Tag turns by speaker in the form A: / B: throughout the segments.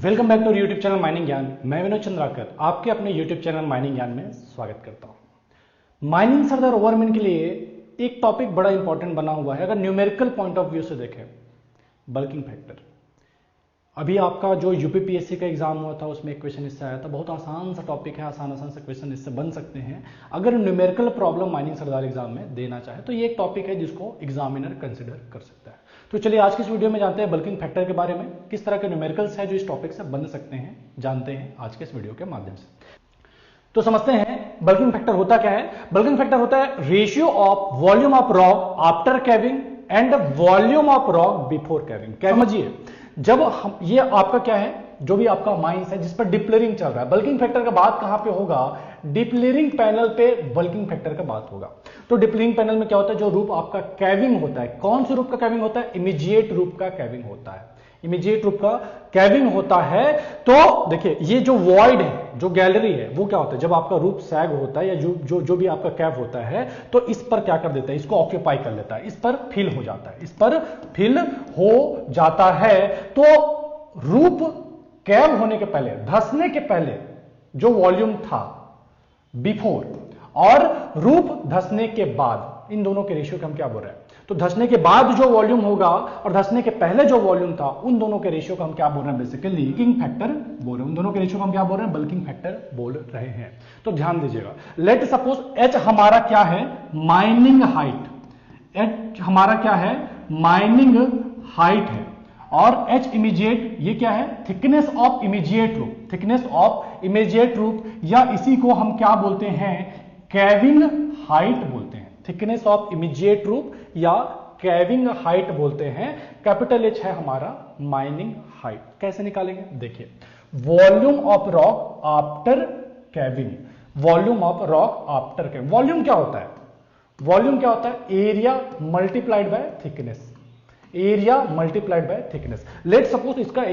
A: Welcome back to YouTube channel mining Gyan. मैं विनोद चंद्राकर आपके अपने यूट्यूब चैनल माइनिंग ज्ञान में स्वागत करता हूं। माइनिंग सरदार ओवरमैन के लिए एक टॉपिक बड़ा इंपॉर्टेंट बना हुआ है। अगर न्यूमेरिकल पॉइंट ऑफ व्यू से देखें, बल्किंग फैक्टर। अभी आपका जो यूपीपीएससी का एग्जाम हुआ था उसमें एक क्वेश्चन इससे आया था। बहुत आसान सा टॉपिक है, आसान से क्वेश्चन इससे बन सकते हैं अगर न्यूमेरिकल प्रॉब्लम माइनिंग सरदार एग्जाम में देना चाहे तो ये एक टॉपिक है जिसको एग्जामिनर कंसिडर कर सकता है। तो चलिए आज की इस वीडियो में जानते हैं बल्किंग फैक्टर के बारे में, किस तरह के न्यूमेरिकल्स है जो इस टॉपिक से बन सकते हैं, जानते हैं आज के इस वीडियो के माध्यम से। तो समझते हैं बल्किंग फैक्टर होता क्या है। बल्किंग फैक्टर होता है ratio of volume of rock after caving and volume of rock before caving. समझिए, जब हम ये आपका क्या है, जो भी आपका माइंस है जिस पर डिप्लेरिंग चल रहा है, बल्किंग फैक्टर का बात कहां पे होगा, डिप्लेरिंग पैनल पे बल्किंग फैक्टर का बात होगा। तो डिप्लेरिंग पैनल में क्या होता है, जो रूप आपका कैविंग होता है, कौन से रूप का कैविंग होता है, इमीडिएट रूप का कैविंग होता है। इमीडिएट रूप का कैविंग होता है। तो देखिए ये जो वॉइड है, जो गैलरी है, वो क्या होता है, जब आपका रूप सैग होता है या जो भी आपका कैव होता है तो इस पर क्या कर देता है, इसको ऑक्यूपाई कर लेता है, इस पर फिल हो जाता है, इस पर फिल हो जाता है। तो रूप कैव होने के पहले, धंसने के पहले जो वॉल्यूम था बिफोर और रूप धंसने के बाद, इन दोनों के रेशियो को हम क्या बोल रहे हैं, तो धंसने के बाद जो वॉल्यूम होगा और धंसने के पहले जो वॉल्यूम था उन दोनों के रेशियो को हम क्या बोल रहे हैं, बेसिकली बल्किंग फैक्टर बोल रहे हैं। उन दोनों के रेशियो को हम क्या बोल रहे हैं, बल्किंग फैक्टर बोल रहे हैं। तो ध्यान दीजिएगा, लेट सपोज एच हमारा क्या है, माइनिंग हाइट। एच हमारा क्या है, माइनिंग हाइट है और एच इमीडिएट ये क्या है, थिकनेस ऑफ इमीडिएट रूप, थिकनेस ऑफ इमीडिएट रूप, या इसी को हम क्या बोलते हैं, कैविंग हाइट बोलते हैं। थिकनेस ऑफ इमीडिएट रूप या कैविंग हाइट बोलते हैं। कैपिटल एच है हमारा माइनिंग हाइट। कैसे निकालेंगे, देखिए, volume of rock after caving, volume of rock after caving. Volume क्या होता है, वॉल्यूम क्या होता है, area multiplied by thickness, area multiplied by thickness. Let suppose इसका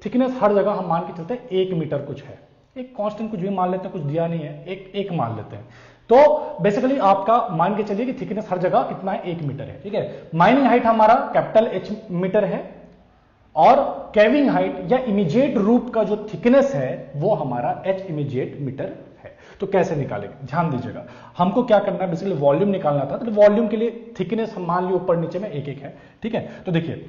A: थिकनेस हर जगह हम मान के चलते हैं 1 मीटर कुछ है, एक कांस्टेंट कुछ भी मान लेते हैं, कुछ दिया नहीं है, एक मान लेते हैं। तो बेसिकली आपका मान के चलिए कि थिकनेस हर जगह कितना है, 1 मीटर है, ठीक है। माइनिंग हाइट हमारा कैपिटल एच मीटर है और कैविंग हाइट या इमीडिएट रूप का जो थिकनेस है वो हमारा एच इमीडिएट मीटर है। तो कैसे निकालेंगे, ध्यान दीजिएगा, हमको क्या करना है, बेसिकली वॉल्यूम निकालना था। तो वॉल्यूम के लिए थिकनेस हम मान लिए ऊपर नीचे में एक है, ठीक है। तो देखिए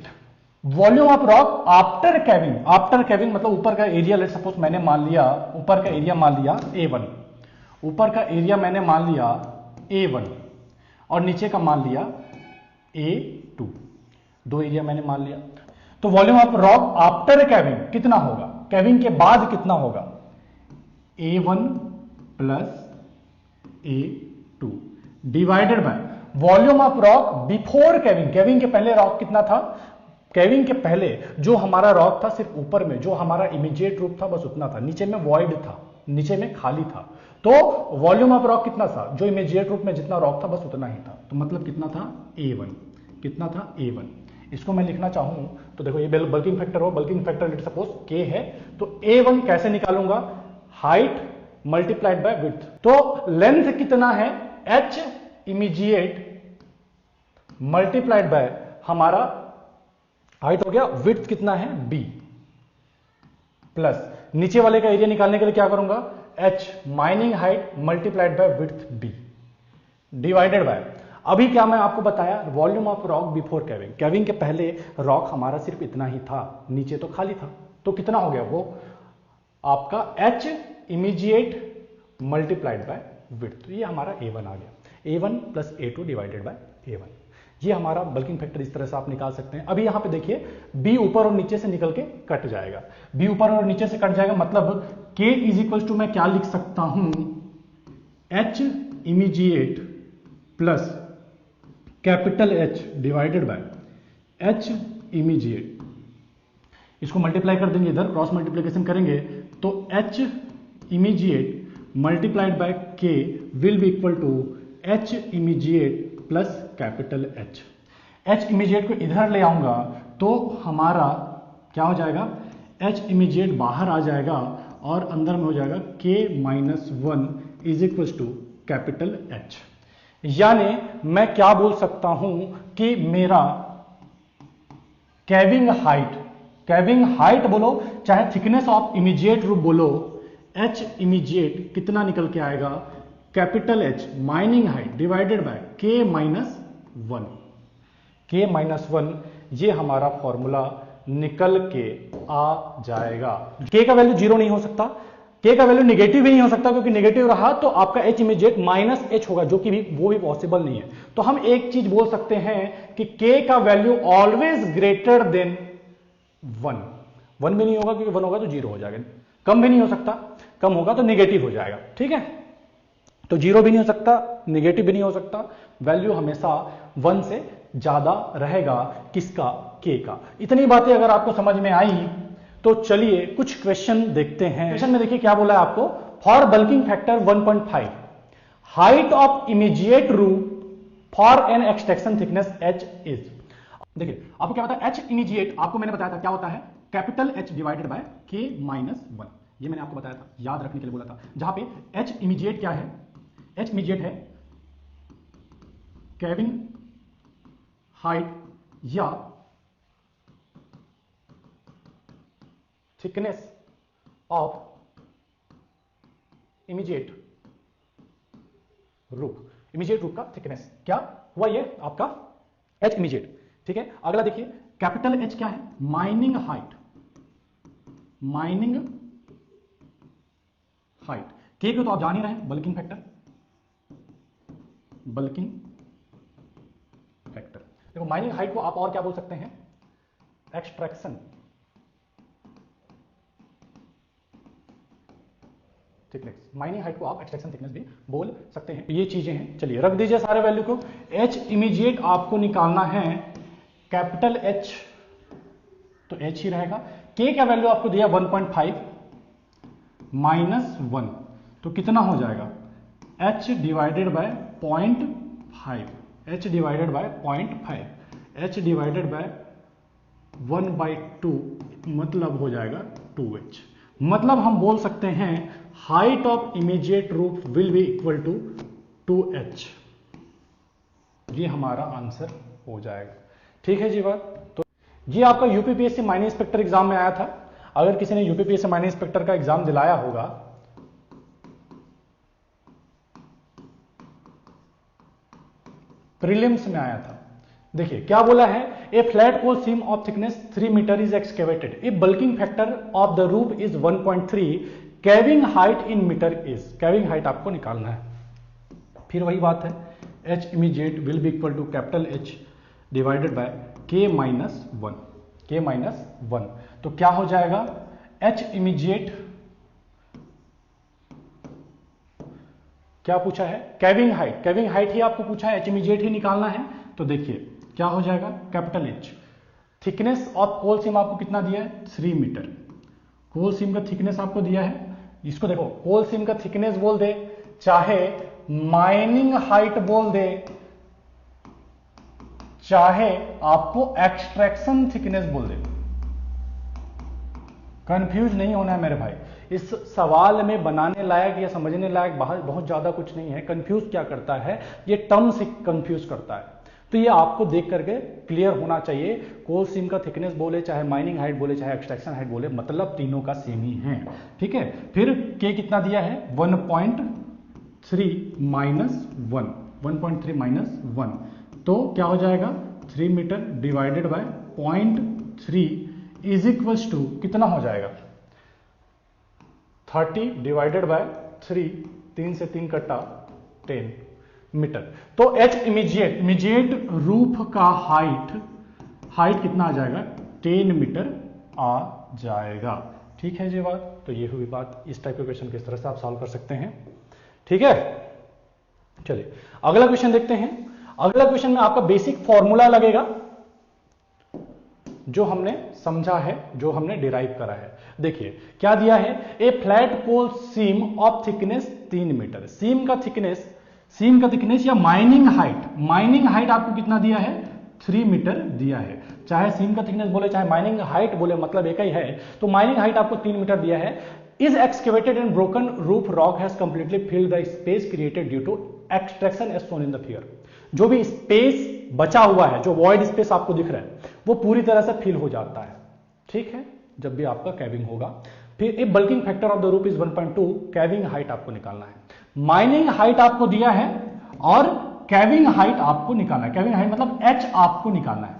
A: volume of rock after caving, after caving मतलब ऊपर का एरिया, लेट सपोज मैंने मान लिया, ऊपर का एरिया मान लिया A1, ऊपर का एरिया मैंने मान लिया A1 और नीचे का मान लिया A2, दो एरिया मैंने मान लिया। तो volume of rock after caving कितना होगा, कैविंग के बाद कितना होगा, A1 plus A2 divided by volume of rock before caving. Caving के पहले रॉक कितना था, कैविंग के पहले जो हमारा रॉक था सिर्फ ऊपर में जो हमारा इमीडिएट रूप था बस उतना था, नीचे में वॉइड था, नीचे में खाली था। तो वॉल्यूम ऑफ रॉक कितना था, जो इमीडिएट रूप में जितना रॉक था बस उतना ही था। तो मतलब कितना था, A1, कितना था A1। इसको मैं लिखना चाहूं तो देखो ये बल्किंग फैक्टर हो, bulking factor let suppose K है, तो A1 कैसे निकालूंगा, हाइट मल्टीप्लाइड बाय विड्थ। तो लेंथ कितना है, H इमीडिएट मल्टीप्लाइड बाय हमारा हाइट हो गया, विड्थ कितना है B, प्लस नीचे वाले का एरिया निकालने के लिए क्या करूंगा, H mining height multiplied by width B divided by, अभी क्या मैं आपको बताया, volume of rock before caving. Caving के पहले रॉक हमारा सिर्फ इतना ही था, नीचे तो खाली था, तो कितना हो गया वो आपका H immediate multiplied bye width. तो ये हमारा A1 आ गया, A1 plus A2 divided bye A1। ये हमारा बल्किंग फैक्टर इस तरह से आप निकाल सकते हैं। अभी यहां पे देखिए B ऊपर और नीचे से निकल के कट जाएगा, B ऊपर और नीचे से कट जाएगा, मतलब K इज इक्वल टू मैं क्या लिख सकता हूं, H immediate plus capital H divided by H immediate. इसको मल्टीप्लाई कर देंगे, इधर क्रॉस मल्टीप्लीकेशन करेंगे तो H immediate multiplied by K will be equal to H immediate plus capital H। H immediate को इधर ले आऊंगा तो हमारा क्या हो जाएगा, H इमीडिएट बाहर आ जाएगा और अंदर में हो जाएगा K-1 is equal to capital H। यानी मैं क्या बोल सकता हूं कि मेरा कैविंग हाइट कैविंग हाइट बोलो चाहे थिकनेस ऑफ इमीडिएट रूप बोलो, एच इमीडिएट कितना निकल के आएगा, capital H mining height divided by K minus 1, K minus 1, ये हमारा फॉर्मूला निकल के आ जाएगा। के का वैल्यू जीरो नहीं हो सकता, के का वैल्यू निगेटिव भी नहीं हो सकता, क्योंकि निगेटिव रहा तो आपका एच इमीडिएट माइनस एच होगा, जो कि वो भी पॉसिबल नहीं है। तो हम एक चीज बोल सकते हैं कि के का वैल्यू ऑलवेज ग्रेटर देन 1, 1 भी नहीं होगा क्योंकि 1 होगा तो जीरो हो जाएगा, कम भी नहीं हो सकता, कम होगा तो निगेटिव हो जाएगा, ठीक है। तो जीरो भी नहीं हो सकता, निगेटिव भी नहीं हो सकता, वैल्यू हमेशा 1 से ज्यादा रहेगा, किसका, के का। इतनी बातें अगर आपको समझ में आई तो चलिए कुछ क्वेश्चन देखते हैं। क्वेश्चन में देखिए क्या बोला है आपको, for bulking factor 1.5 height of immediate roof for an extraction thickness h is. देखिए आपको क्या पता है, h इमीडिएट आपको मैंने बताया था क्या होता है, capital H divided bye k minus 1, ये मैंने आपको बताया था, याद रखने के लिए बोला था। जहां पे h इमीडिएट क्या है, h इमीडिएट है कैविंग हाइट या थिकनेस ऑफ इमीडिएट रूप, इमीडिएट रूप का थिकनेस क्या हुआ, ये आपका एच इमीडिएट, ठीक है। अगला देखिए कैपिटल एच क्या है, माइनिंग हाइट, माइनिंग हाइट, के को तो आप जान ही रहे हैं, बल्किंग फैक्टर, बल्किंग फैक्टर। देखो माइनिंग हाइट को आप और क्या बोल सकते हैं, एक्सट्रैक्शन थिकनेस, माइनिंग हाइट को आप एक्सट्रैक्शन थिकनेस भी बोल सकते हैं। ये चीजें हैं, चलिए रख दीजिए सारे वैल्यू को। एच इमीडिएट आपको निकालना है कैपिटल एच, तो एच ही रहेगा। के का वैल्यू आपको दिया 1.5 माइनस 1, तो कितना हो जाएगा, H divided bye 0.5, H divided bye 0.5, H divided bye 1/2 मतलब हो जाएगा 2h। मतलब हम बोल सकते हैं height of immediate roof will be equal to 2h, ये हमारा आंसर हो जाएगा, ठीक है जी बात। तो ये आपका यूपीपीएससी माइनिंग इंस्पेक्टर एग्जाम में आया था। अगर किसी ने यूपीपीएससी माइनिंग इंस्पेक्टर का एग्जाम दिलाया होगा, प्रीलिम्स में आया था, देखिए क्या बोला है, a flat coal seam of thickness 3 metre is excavated, a bulking factor of the roof is 1.3, caving height in metre is, caving height आपको निकालना है। फिर वही बात है, H immediate will be equal to capital H divided by K minus 1, K minus 1, तो क्या हो जाएगा, एच इमीडिएट क्या पूछा है, कैविंग हाइट, कैविंग हाइट ही आपको पूछा है, एच इमीडिएट ही निकालना है। तो देखिए क्या हो जाएगा, capital H, thickness of coal seam आपको कितना दिया है, 3 मीटर, कोल सीम का थिकनेस आपको दिया है, इसको देखो कोल सीम का थिकनेस बोल दे, चाहे माइनिंग हाइट बोल दे, चाहे आपको एक्सट्रैक्शन थिकनेस बोल दे, कंफ्यूज नहीं होना है मेरे भाई। इस सवाल में बनाने लायक या समझने लायक बहुत ज्यादा कुछ नहीं है। कंफ्यूज क्या करता है, ये टर्म से कंफ्यूज करता है, तो ये आपको देख करके क्लियर होना चाहिए। कोल सीम का थिकनेस बोले, चाहे माइनिंग हाइट बोले, चाहे एक्सट्रैक्शन हाइट बोले, मतलब तीनों का सेम ही है, ठीक है। फिर के कितना दिया है, 1.3 माइनस 1, 1.3 माइनस 1, तो क्या हो जाएगा, 3 metre divided by 0.3 is equals to कितना हो जाएगा, 30 डिवाइडेड बाय 3, 3 से 3 कटा 10 मीटर। तो एच इमीडिएट रूफ का हाइट कितना आ जाएगा, 10 मीटर आ जाएगा, ठीक है जी बात। तो ये हुई बात, इस टाइप के क्वेश्चन किस तरह से आप सॉल्व कर सकते हैं, ठीक है। चलिए अगला क्वेश्चन देखते हैं। अगला क्वेश्चन में आपका बेसिक फॉर्मूला लगेगा, जो हमने समझा है, जो हमने डिराइव करा है। देखिए क्या दिया है, a flat pole seam of thickness 3 metre, seam का थिकनेस या माइनिंग हाइट आपको कितना दिया है, 3 मीटर दिया है। चाहे सीम का थिकनेस बोले, चाहे माइनिंग हाइट बोले, मतलब एक ही है। तो माइनिंग हाइट आपको 3 मीटर दिया है। Is excavated and broken roof rock has completely filled the space created due to extraction as shown in the figure. जो भी स्पेस बचा हुआ है, जो वॉइड स्पेस आपको दिख रहा है, वो पूरी तरह से फिल हो जाता है, ठीक है, जब भी आपका कैविंग होगा। फिर a bulking factor of the roof is 1.2, caving height आपको निकालना है। माइनिंग हाइट आपको दिया है और कैविंग हाइट आपको निकालना है। कैविंग हाइट मतलब एच आपको निकालना है,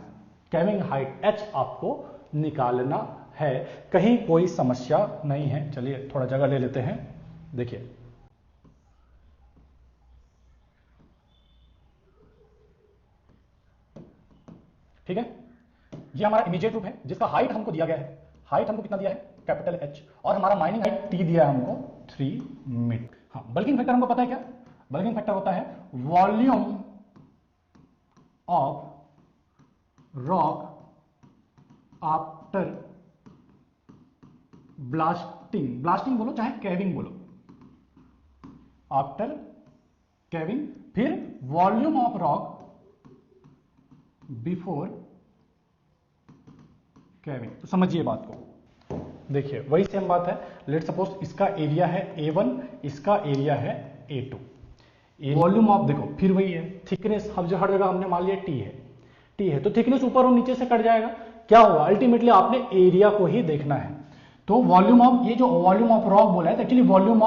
A: कैविंग हाइट एच आपको निकालना है। कहीं कोई समस्या नहीं है। चलिए थोड़ा जगह ले लेते हैं। देखिए ठीक है, ये हमारा इमीडिएट रूप है जिसका हाइट हमको दिया गया है। हाइट हमको कितना दिया है? Capital H. और हमारा माइनिंग हाइट टी दिया है हमको 3 मीटर। हाँ, बल्किंग फैक्टर हमको पता है क्या? बल्किंग फैक्टर होता है volume of rock after blasting, blasting बोलो चाहे कैविंग बोलो, आफ्टर कैविंग, फिर वॉल्यूम ऑफ रॉक बिफोर कैविंग। तो समझिए बात को। देखिए वही सेम बात है। लेट सपोज इसका एरिया है A1, इसका एरिया है A2। वॉल्यूम ऑफ देखो फिर वही है, थिकनेस हर जगह हमने मान लिया T है, तो थिकनेस ऊपर और नीचे से कट जाएगा। क्या हुआ? अल्टीमेटली आपने एरिया को ही देखना है। तो वॉल्यूम ऑफ, ये जो वॉल्यूम ऑफ रॉक बोला है, तो एक्चुअली वॉल्यूम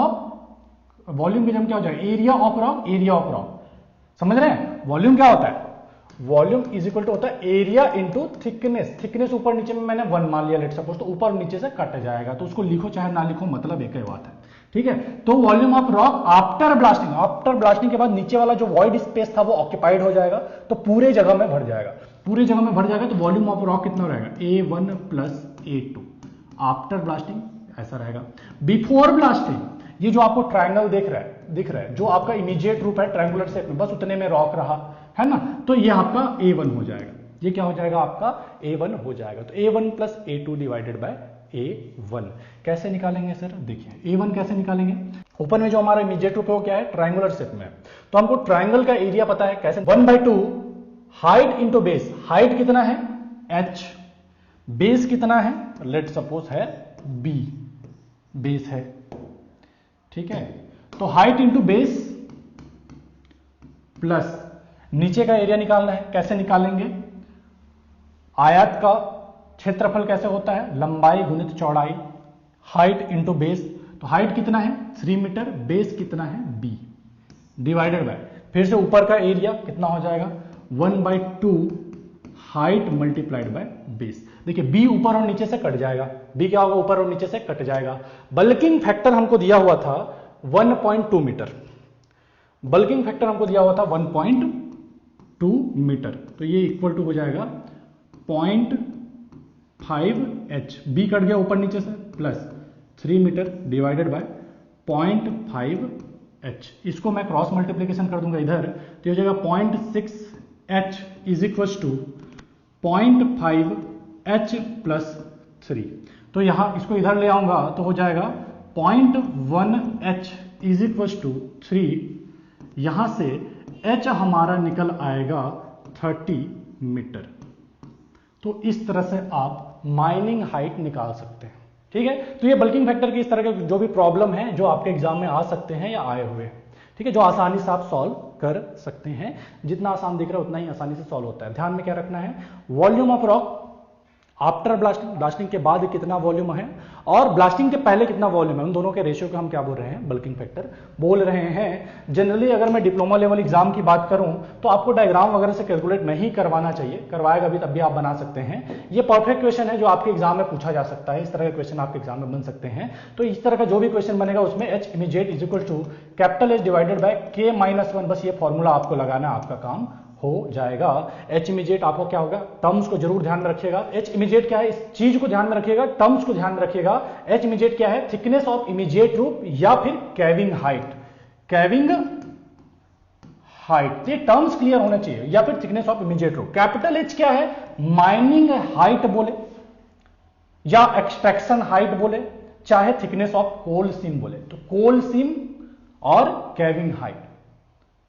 A: की जगह क्या हो जाएगा? Area of rock, area of rock. समझ रहे हैं? वॉल्यूम क्या होता है? वॉल्यूम इज इक्वल टू होता है एरिया इंटू थिकनेस। थिकनेस ऊपर नीचे में मैंने 1 मान लिया लेट सपोज, तो ऊपर नीचे से कट जाएगा। तो उसको लिखो चाहे ना लिखो, मतलब एक ही बात है। ठीक है, तो volume of rock after blasting, after blasting के बाद नीचे वाला जो वॉइड स्पेस था वो ऑक्यूपाइड हो जाएगा, तो पूरे जगह में भर जाएगा। पूरे जगह में भर जाएगा तो वॉल्यूम ऑफ रॉक कितना रहेगा? A1 plus A2 after blasting, ऐसा रहेगा। बिफोर ब्लास्टिंग, ये जो आपको ट्रायंगल दिख रहा है, जो आपका इमीडिएट रूप है ट्रायंगुलर शेप में, बस उतने में रॉक रहा है ना, तो ये आपका A1 हो जाएगा। ये क्या हो जाएगा? आपका A1 हो जाएगा। तो A1 plus A2 divided bye A1 कैसे निकालेंगे सर? देखिए A1 कैसे निकालेंगे? ऊपर में जो हमारा इमीडिएट रूप है वो क्या है? ट्रायंगुलर शेप में। तो हमको ट्रायंगल का एरिया पता है कैसे? 1/2 हाइट इंटू बेस। हाइट कितना है? H। बेस कितना है? लेट सपोज है B, बेस है। ठीक है, तो हाइट इंटू बेस प्लस नीचे का एरिया निकालना है। कैसे निकालेंगे? आयत का क्षेत्रफल कैसे होता है? लंबाई गुणित चौड़ाई, हाइट इंटू बेस। तो हाइट कितना है? 3 मीटर, बेस कितना है? B, डिवाइडेड बाय, फिर से ऊपर का एरिया कितना हो जाएगा? 1/2 हाइट मल्टीप्लाइड बाय बेस। देखिए B ऊपर और नीचे से कट जाएगा। B क्या होगा? ऊपर और नीचे से कट जाएगा। बल्किंग फैक्टर हमको दिया हुआ था 1.2 मीटर। बल्किंग फैक्टर हमको दिया हुआ था 1.2 मीटर, तो ये इक्वल टू हो जाएगा 0.5H। B कट गया ऊपर नीचे से, plus 3 metre divided bye 0.5H। इसको मैं क्रॉस मल्टीप्लीकेशन कर दूंगा इधर, तो हो जाएगा 0.6H is equal to 0.5H plus 3। तो यहां इसको इधर ले आऊंगा तो हो जाएगा 0.1H इज इक्वल टू 3। यहां से H हमारा निकल आएगा 30 मीटर। तो इस तरह से आप माइनिंग हाइट निकाल सकते हैं। ठीक है, तो ये बल्किंग फैक्टर की इस तरह के जो भी प्रॉब्लम है जो आपके एग्जाम में आ सकते हैं या आए हुए हैं, ठीक है, जो आसानी से आप सॉल्व कर सकते हैं। जितना आसान दिख रहा है उतना ही आसानी से सॉल्व होता है। ध्यान में क्या रखना है? Volume of rock after blasting, blasting के बाद कितना वॉल्यूम है और ब्लास्टिंग के पहले कितना वॉल्यूम है, उन दोनों के रेशियो को हम क्या बोल रहे हैं? बल्किंग फैक्टर बोल रहे हैं। जनरली अगर मैं डिप्लोमा लेवल एग्जाम की बात करूं तो आपको डायग्राम वगैरह से कैलकुलेट नहीं करवाना चाहिए, करवाएगा भी तब भी आप बना सकते हैं। ये परफेक्ट क्वेश्चन है जो आपके एग्जाम में पूछा जा सकता है। इस तरह के क्वेश्चन आपके एग्जाम में बन सकते हैं। तो इस तरह का जो भी क्वेश्चन बनेगा उसमें H immediate is equal to capital H divided by K-1, बस ये फॉर्मूला आपको लगाना, आपका काम हो जाएगा। H इमीडिएट आपको क्या होगा? टर्म्स को जरूर ध्यान में रखिएगा। H इमीडिएट क्या है? इस चीज को ध्यान में रखिएगा, टर्म्स को ध्यान में रखिएगा। H इमीडिएट क्या है? थिकनेस ऑफ इमीडिएट रूप या फिर कैविंग हाइट। कैविंग हाइट, ये टर्म्स क्लियर होना चाहिए, या फिर थिकनेस ऑफ इमीडिएट रूप। कैपिटल H क्या है? माइनिंग हाइट बोले या एक्सट्रैक्शन हाइट बोले, चाहे थिकनेस ऑफ कोल सीम बोले, तो कोल सीम और कैविंग हाइट,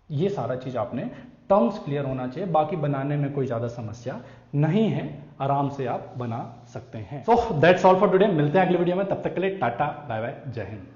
A: ये सारा चीज आपने टर्म्स क्लियर होना चाहिए। बाकी बनाने में कोई ज्यादा समस्या नहीं है, आराम से आप बना सकते हैं। So that's all for today. मिलते हैं अगले वीडियो में, तब तक के लिए टाटा बाय बाय, जय हिंद।